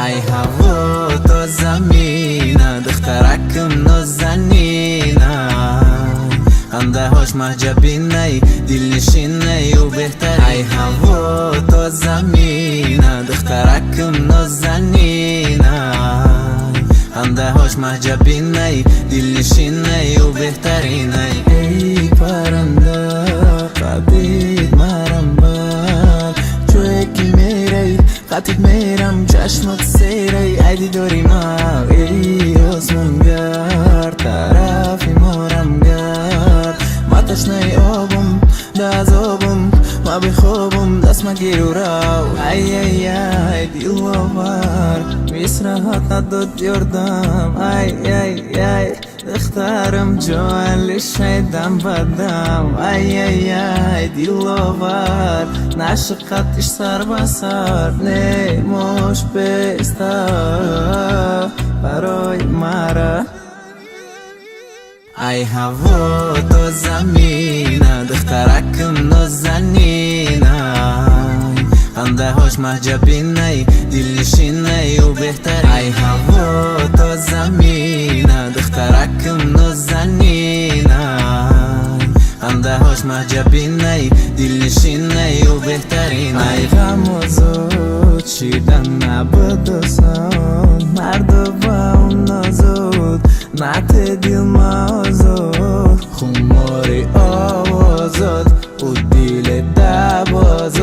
ای هوا تا زمینه دخترکم نازنینه خنده هاش محجبینه دل نشینه و بهتر ای هوا تا زمینه دخترکم نازنینه خنده هاش محجبینه دل نشینه و بهترینه ای پرنده قبید مرم بر جوی که میری قطعت میرم چشمت سیری ایدی داری ما ای آسمون گر طرفی مارم گر ما تشنه آبم داز آبم ما بخوابم دست ما گیرو راو ای ای ای دیل آور میسرحات نداد یردم ای ای ای دخترم جوان لشیدم بدم ای ای ای دیل آور نشقتش سر بسر نیموش بیسته برای مرا ای هوا تا زمینه دخترکم نازنینه خنده هاش محجبینه دل نشینه و بهتر ای هوا تا زمینه دخترکم نازنینه خنده هاش محجبینه دل نشینه و بهترینه ای غم و زود شیدن نبودسان مرد با اون نازود نعت دل مازود خماری آوازد و دیل دبازد